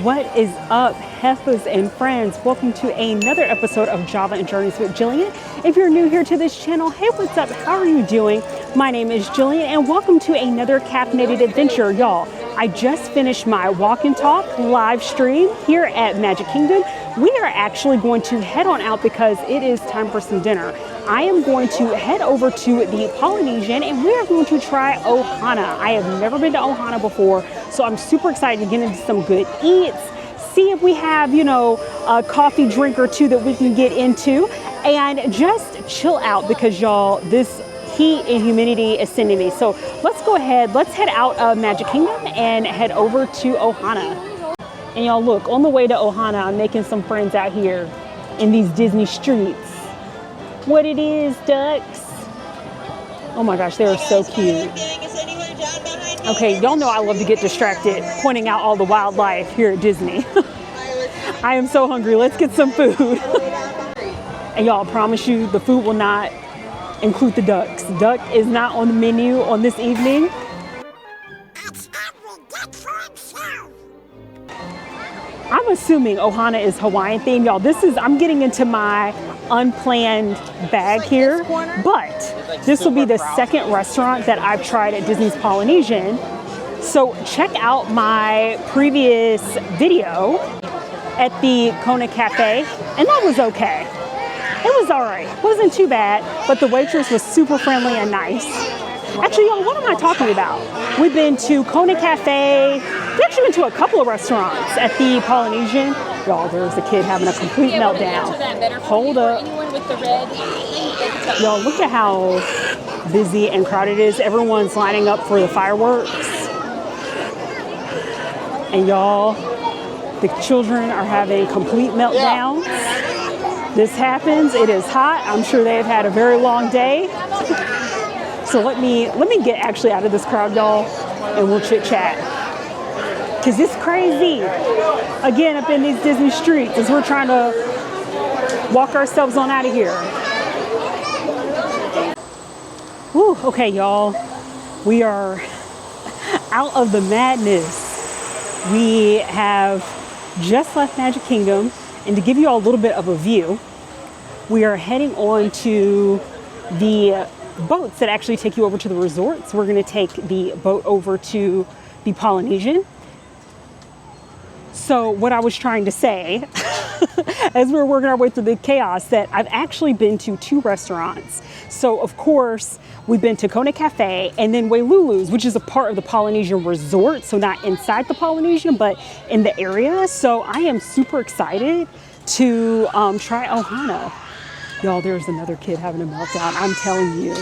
What is up, Heffas and friends? Welcome to another episode of Java and Journeys with Jillian. If you're new here to this channel, hey, what's up? How are you doing? My name is Jillian and welcome to another caffeinated adventure, y'all. I just finished my walk and talk live stream here at Magic Kingdom. We are actually going to head on out because it is time for some dinner. I am going to head over to the Polynesian and we are going to try Ohana. I have never been to Ohana before, so I'm super excited to get into some good eats, see if we have, a coffee drink or two that we can get into, and just chill out because y'all, this heat and humidity is sending me. So let's go ahead, let's head out of Magic Kingdom and head over to Ohana. And y'all look, on the way to Ohana, I'm making some friends out here in these Disney streets. What it is, ducks. Oh my gosh, they are so cute. Okay, y'all know I love to get distracted pointing out all the wildlife here at Disney. I am so hungry. Let's get some food. And y'all, I promise you, the food will not include the ducks. Duck is not on the menu on this evening. I'm assuming Ohana is Hawaiian themed. Y'all, I'm getting into my unplanned bag here, but this will be the second restaurant that I've tried at Disney's Polynesian. So check out my previous video at the Kona Cafe, and that was okay. It was all right. It wasn't too bad, but the waitress was super friendly and nice. Actually, y'all, what am I talking about? We've been to Kona Cafe. We've actually been to a couple of restaurants at the Polynesian. Y'all, there's a kid having a complete meltdown. Hold up. Y'all, look at how busy and crowded it is. Everyone's lining up for the fireworks. And y'all, the children are having complete meltdowns. This happens. It is hot. I'm sure they have had a very long day. So let me get actually out of this crowd, y'all, and we'll chit chat. Cause it's crazy. Again, up in these Disney streets as we're trying to walk ourselves on out of here. Whew, okay, y'all, we are out of the madness. We have just left Magic Kingdom, and to give you all a little bit of a view, we are heading on to the boats that actually take you over to the resort. So we're going to take the boat over to the Polynesian. So what I was trying to say as we were working our way through the chaos, that I've actually been to two restaurants. So of course we've been to Kona Cafe and then Wailulu's, which is a part of the Polynesian Resort. So not inside the Polynesian, but in the area. So I am super excited to try Ohana. Y'all, there's another kid having a meltdown. I'm telling you,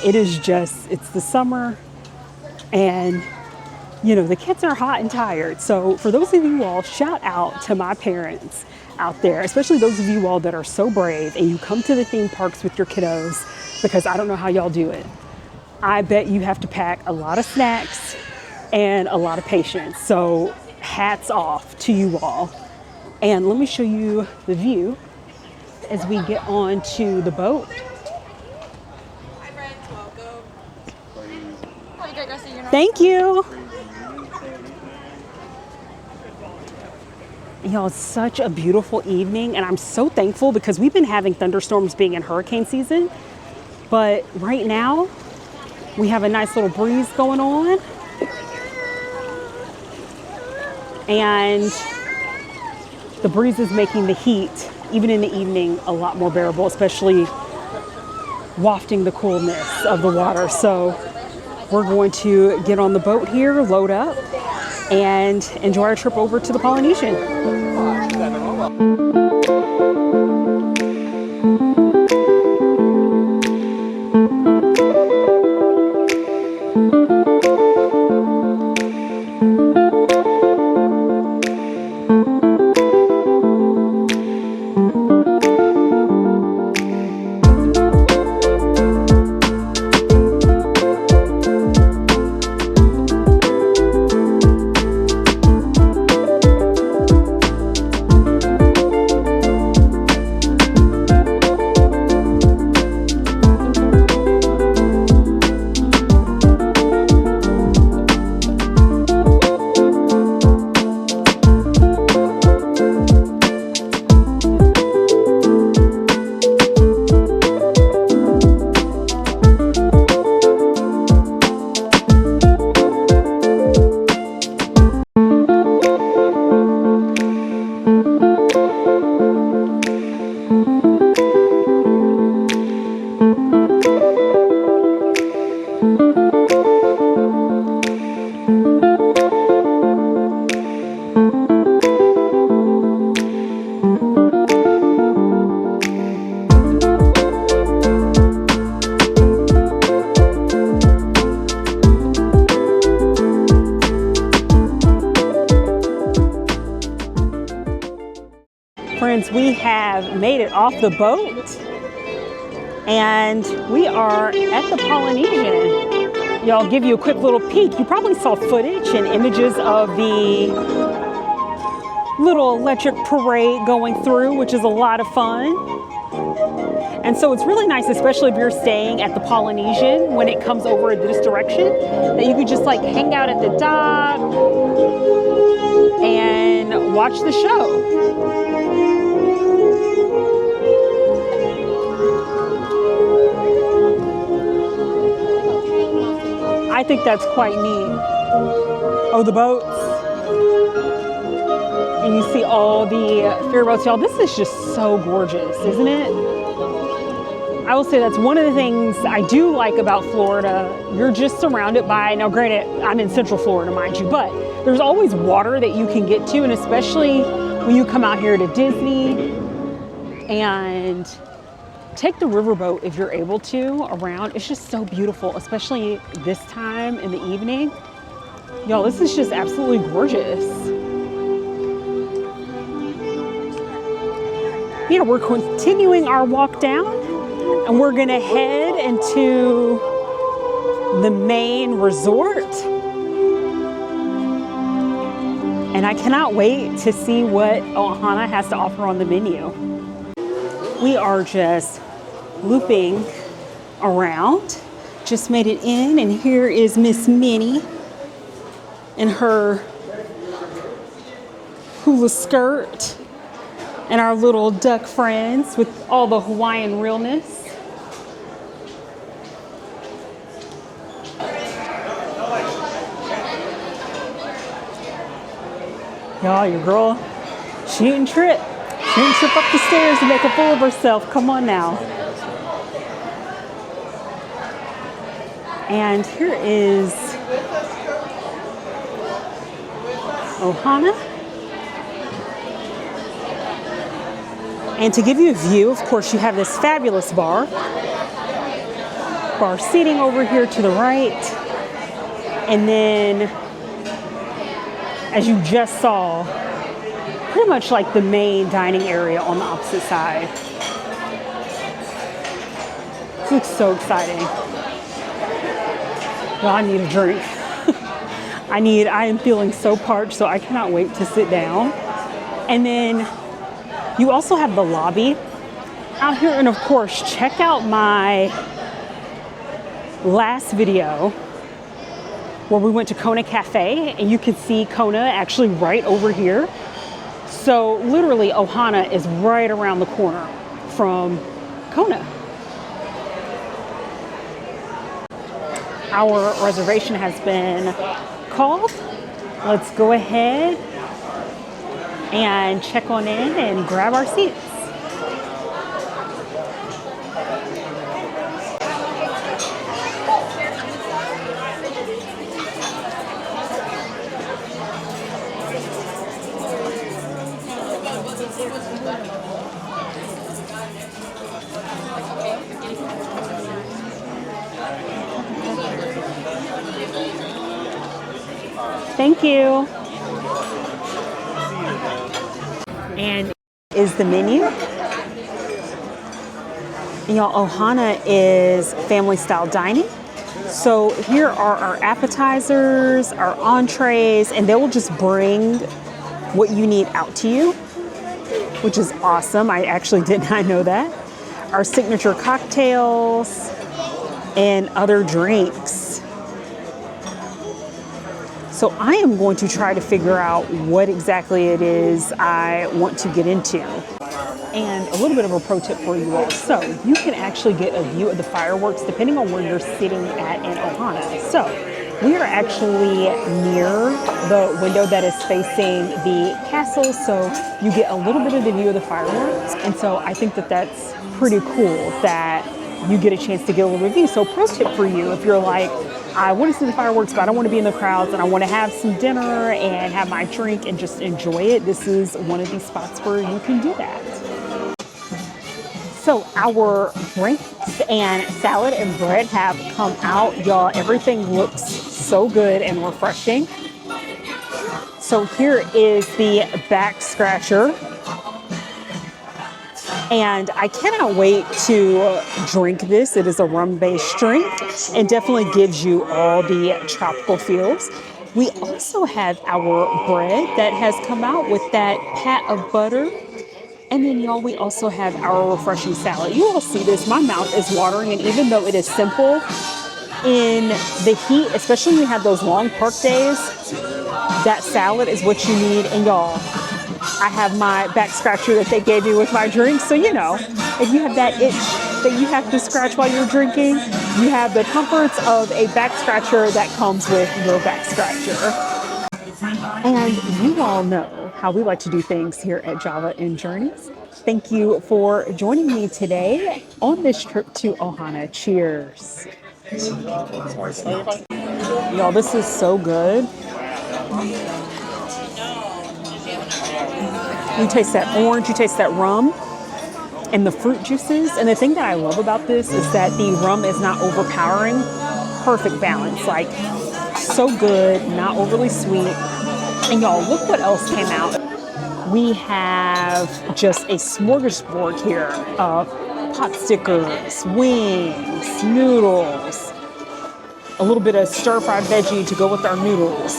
it's the summer and the kids are hot and tired. So for those of you all, shout out to my parents out there, especially those of you all that are so brave and you come to the theme parks with your kiddos, because I don't know how y'all do it. I bet you have to pack a lot of snacks and a lot of patience. So hats off to you all. And let me show you the view as we get on to the boat. Hi friends, welcome. Thank you. Y'all, it's such a beautiful evening and I'm so thankful because we've been having thunderstorms being in hurricane season. But right now we have a nice little breeze going on. And the breeze is making the heat, even in the evening, a lot more bearable, especially wafting the coolness of the water. So we're going to get on the boat here, load up, and enjoy our trip over to the Polynesian. Friends, we have made it off the boat and we are at the Polynesian. Y'all, give you a quick little peek. You probably saw footage and images of the little electric parade going through, which is a lot of fun. And so it's really nice, especially if you're staying at the Polynesian when it comes over this direction, that you could just like hang out at the dock and watch the show. I think that's quite neat. Oh, the boats. And you see all the ferry boats. Y'all, this is just so gorgeous, isn't it? I will say that's one of the things I do like about Florida. You're just surrounded by, now granted, I'm in Central Florida, mind you, but there's always water that you can get to, and especially when you come out here to Disney and take the riverboat if you're able to around. It's just so beautiful, especially this time in the evening. Y'all, this is just absolutely gorgeous. Yeah, we're continuing our walk down and we're gonna head into the main resort. And I cannot wait to see what Ohana has to offer on the menu. We are just looping around. Just made it in, and here is Miss Minnie in her hula skirt and our little duck friends with all the Hawaiian realness. Y'all, your girl, she didn't trip. She didn't trip up the stairs to make a fool of herself. Come on now. And here is Ohana. And to give you a view, of course, you have this fabulous bar seating over here to the right. And then, as you just saw, pretty much like the main dining area on the opposite side. This looks so exciting. Well, I need a drink. I am feeling so parched, so I cannot wait to sit down. And then you also have the lobby out here. And of course, check out my last video where we went to Kona Cafe, and you can see Kona actually right over here. So literally Ohana is right around the corner from Kona. Our reservation has been called. Let's go ahead and check on in and grab our seats. Thank you. And is the menu. And y'all, Ohana is family style dining. So here are our appetizers, our entrees, and they will just bring what you need out to you, which is awesome. I actually did not know that. Our signature cocktails and other drinks. So I am going to try to figure out what exactly it is I want to get into. And a little bit of a pro tip for you all. So you can actually get a view of the fireworks depending on where you're sitting at in Ohana. So we are actually near the window that is facing the castle. So you get a little bit of the view of the fireworks. And so I think that that's pretty cool that you get a chance to get a little review. So pro tip for you, if you're like, I want to see the fireworks, but I don't want to be in the crowds and I want to have some dinner and have my drink and just enjoy it, this is one of these spots where you can do that. So our drinks and salad and bread have come out. Y'all, everything looks so good and refreshing. So here is the back scratcher. And I cannot wait to drink this. It is a rum-based drink and definitely gives you all the tropical feels. We also have our bread that has come out with that pat of butter. And then, y'all, we also have our refreshing salad. You all see this. My mouth is watering. And even though it is simple, in the heat, especially when we have those long park days, that salad is what you need. And y'all, I have my back scratcher that they gave me with my drink. So, you know, if you have that itch that you have to scratch while you're drinking, you have the comforts of a back scratcher that comes with your back scratcher. And you all know how we like to do things here at Java and Journeys. Thank you for joining me today on this trip to Ohana. Cheers. Y'all, this is so good. You taste that orange, you taste that rum and the fruit juices. And the thing that I love about this is that the rum is not overpowering. Perfect balance, like so good, not overly sweet. And y'all, look what else came out. We have just a smorgasbord here of pot stickers, wings, noodles, a little bit of stir-fried veggie to go with our noodles.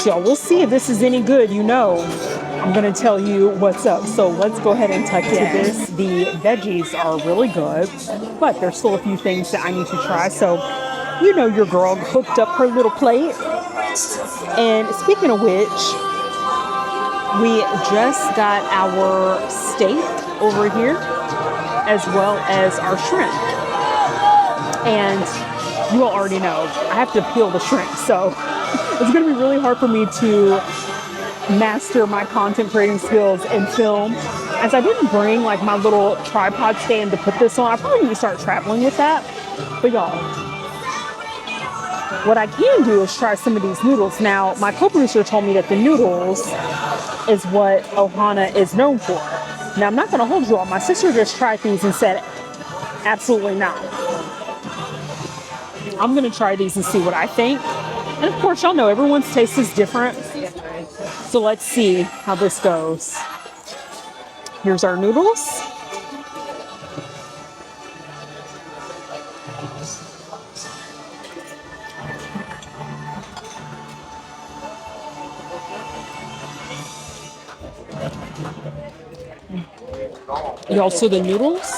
So y'all, we'll see if this is any good. You know, I'm gonna tell you what's up. So let's go ahead and tuck to this. The veggies are really good, but there's still a few things that I need to try. So, you know, your girl hooked up her little plate. And speaking of which, we just got our steak over here, as well as our shrimp. And you all already know, I have to peel the shrimp, so it's gonna be really hard for me to master my content creating skills and film. As I didn't bring like my little tripod stand to put this on, I probably need to start traveling with that. But y'all, what I can do is try some of these noodles. Now, my co-producer told me that the noodles is what Ohana is known for. Now, I'm not gonna hold you all. My sister just tried these and said, absolutely not. I'm gonna try these and see what I think. And of course, y'all know everyone's taste is different. So let's see how this goes. Here's our noodles. And also the noodles.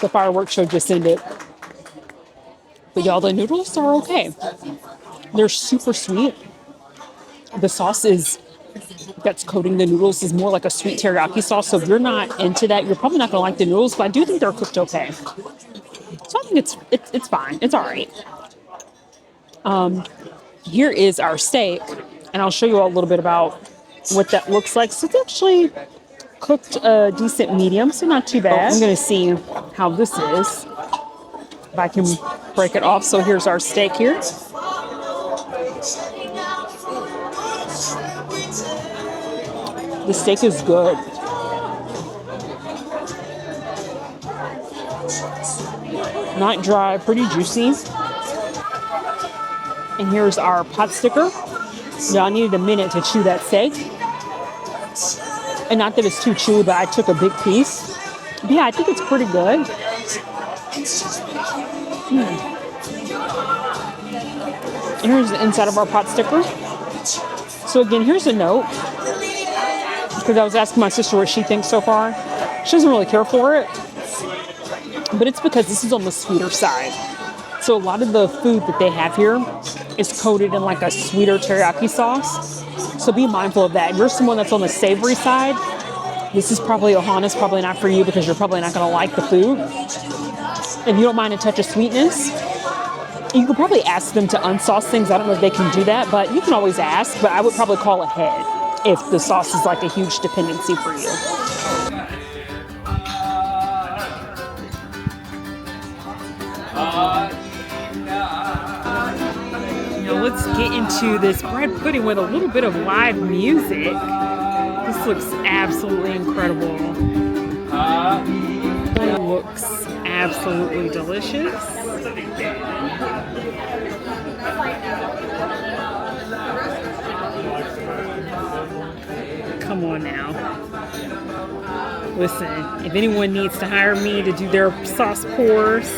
The fireworks show just ended. But y'all, the noodles are okay. They're super sweet. The sauce that's coating the noodles is more like a sweet teriyaki sauce. So if you're not into that, you're probably not gonna like the noodles, but I do think they're cooked okay. So I think it's fine. It's all right. Here is our steak, and I'll show you all a little bit about what that looks like. So it's actually cooked a decent medium, so not too bad. I'm gonna see how this is, if I can break it off. So here's our steak here. The steak is good. Not dry, pretty juicy. And here's our pot sticker. Y'all, I needed a minute to chew that steak. And not that it's too chewy, but I took a big piece. But yeah, I think it's pretty good. Here's the inside of our pot sticker. So again, here's a note. Because I was asking my sister what she thinks so far. She doesn't really care for it. But it's because this is on the sweeter side. So a lot of the food that they have here is coated in like a sweeter teriyaki sauce. So be mindful of that. If you're someone that's on the savory side, this is probably, Ohana's probably not for you because you're probably not gonna like the food. If you don't mind a touch of sweetness, you could probably ask them to unsauce things. I don't know if they can do that, but you can always ask, but I would probably call ahead if the sauce is like a huge dependency for you. Now let's get into this bread pudding with a little bit of live music. This looks absolutely incredible. It looks absolutely delicious. Come come on now. Listen, if anyone needs to hire me to do their sauce pours,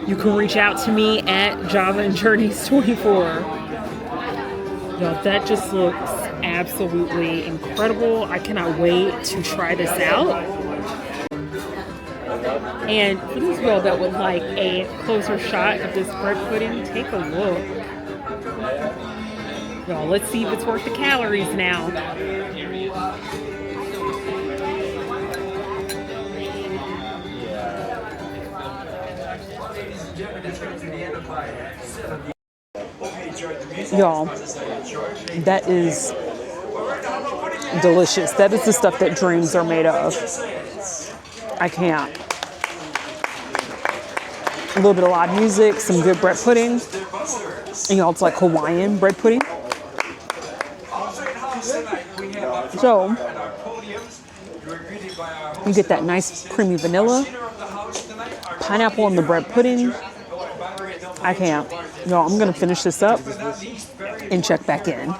you can reach out to me at Java and Journeys 24. Y'all, that just looks absolutely incredible. I cannot wait to try this out. And for those of y'all that would like a closer shot of this bread pudding, take a look. Y'all, let's see if it's worth the calories now. Y'all, that is delicious. That is the stuff that dreams are made of. I can't. A little bit of live music, some good bread pudding. And y'all, it's like Hawaiian bread pudding. So, you get that nice creamy vanilla, pineapple in the bread pudding. I can't. No, I'm gonna finish this up and check back in.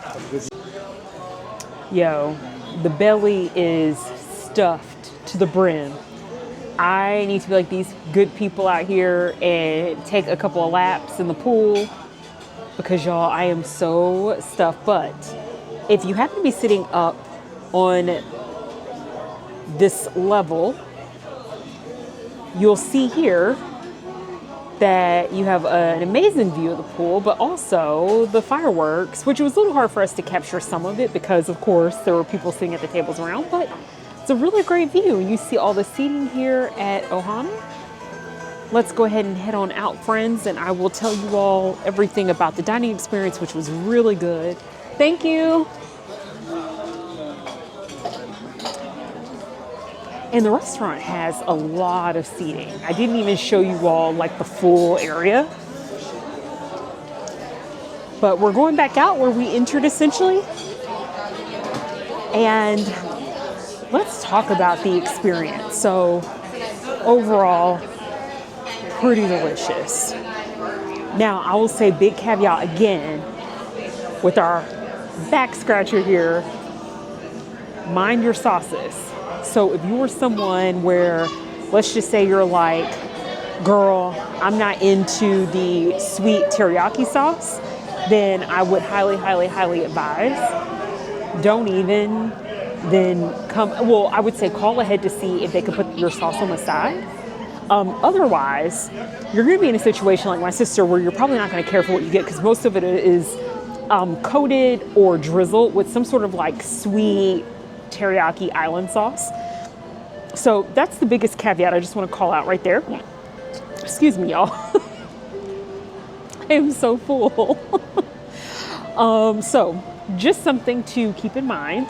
Yo, the belly is stuffed to the brim. I need to be like these good people out here and take a couple of laps in the pool because y'all, I am so stuffed. But if you happen to be sitting up on this level, you'll see here that you have an amazing view of the pool, but also the fireworks, which was a little hard for us to capture some of it because, of course, there were people sitting at the tables around, but it's a really great view. You see all the seating here at Ohana. Let's go ahead and head on out, friends, and I will tell you all everything about the dining experience, which was really good. Thank you. And the restaurant has a lot of seating. I didn't even show you all like the full area. But we're going back out where we entered essentially. And let's talk about the experience. So overall, pretty delicious. Now, I will say big caveat again with our back scratcher here, mind your sauces. So if you were someone where, let's just say you're like, girl, I'm not into the sweet teriyaki sauce, then I would highly, highly, highly advise, don't even then come, well, I would say call ahead to see if they could put your sauce on the side. Otherwise, you're gonna be in a situation like my sister where you're probably not gonna care for what you get because most of it is coated or drizzled with some sort of like sweet teriyaki island sauce. So that's the biggest caveat I just want to call out right there. Excuse me, y'all. I am so full. So just something to keep in mind.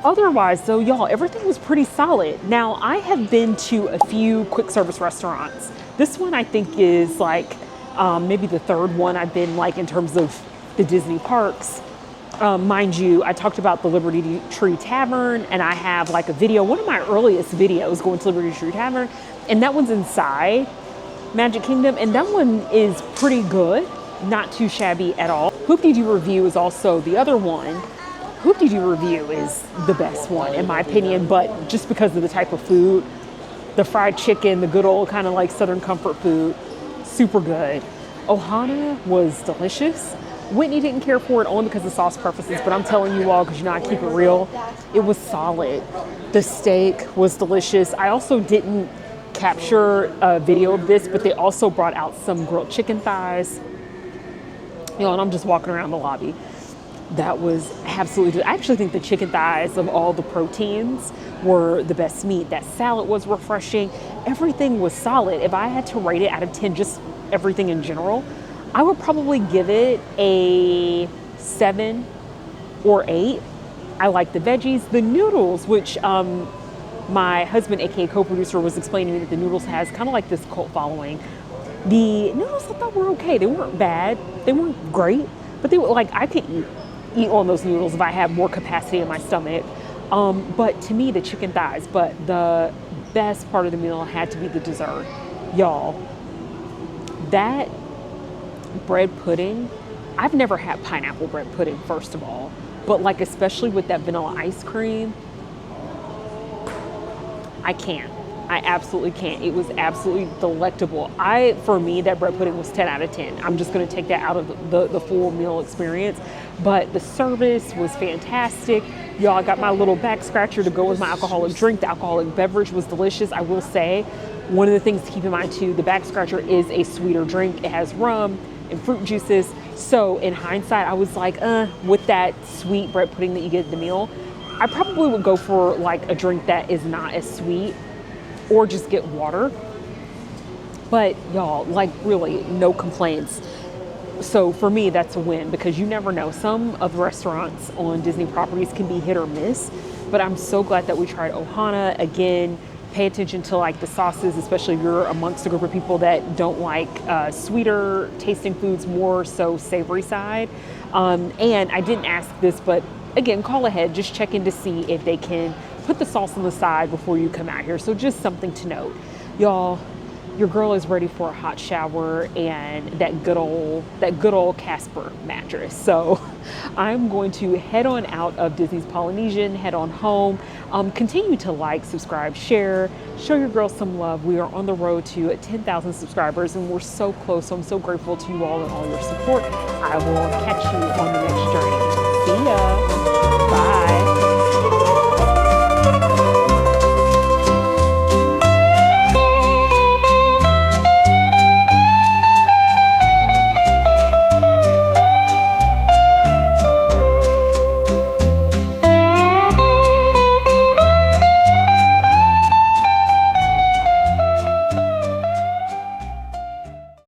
Otherwise though, y'all, everything was pretty solid. Now I have been to a few quick service restaurants. This one I think is like maybe the third one I've been like in terms of the Disney parks. Mind you, I talked about the Liberty Tree Tavern and I have like a video, one of my earliest videos going to Liberty Tree Tavern, and that one's inside Magic Kingdom, and that one is pretty good, not too shabby at all. Hoop-Dee-Doo Review is also the other one. Hoop-Dee-Doo Review is the best one in my opinion, but just because of the type of food, the fried chicken, the good old kind of like Southern comfort food, super good. Ohana was delicious. Whitney didn't care for it only because of sauce preferences, but I'm telling you all, because you know I keep it real, it was solid. The steak was delicious. I also didn't capture a video of this, but they also brought out some grilled chicken thighs. You know, and I'm just walking around the lobby. That was absolutely, I actually think the chicken thighs of all the proteins were the best meat. That salad was refreshing. Everything was solid. If I had to rate it out of 10, just everything in general, I would probably give it a 7 or 8. I like the veggies. The noodles, which my husband, aka co-producer, was explaining to me that the noodles has kind of like this cult following. The noodles I thought were okay. They weren't bad. They weren't great, but they were like, I could eat on those noodles if I had more capacity in my stomach. But to me, the chicken thighs, but the best part of the meal had to be the dessert. Y'all, that bread pudding, I've never had pineapple bread pudding, first of all. but like especially with that vanilla ice cream, I can't. I absolutely can't. It was absolutely delectable. For me, that bread pudding was 10 out of 10. I'm just gonna take that out of the full meal experience. But the service was fantastic. Y'all, I got my little back scratcher to go with my alcoholic drink. The alcoholic beverage was delicious. I will say, one of the things to keep in mind too, the back scratcher is a sweeter drink. It has rum and fruit juices. So in hindsight, I was like, with that sweet bread pudding that you get at the meal, I probably would go for like a drink that is not as sweet, or just get water. But y'all, like really no complaints. So for me, that's a win, because you never know. Some of the restaurants on Disney properties can be hit or miss, but I'm so glad that we tried Ohana. Again, pay attention to like the sauces, especially if you're amongst a group of people that don't like sweeter tasting foods, more so savory side. And I didn't ask this, but again, call ahead, just check in to see if they can put the sauce on the side before you come out here. So just something to note. Y'all, your girl is ready for a hot shower and that good old Casper mattress. So I'm going to head on out of Disney's Polynesian, head on home. Continue to like, subscribe, share, show your girl some love. We are on the road to 10,000 subscribers and we're so close. So I'm so grateful to you all and all your support. I will catch you on the next journey. See ya.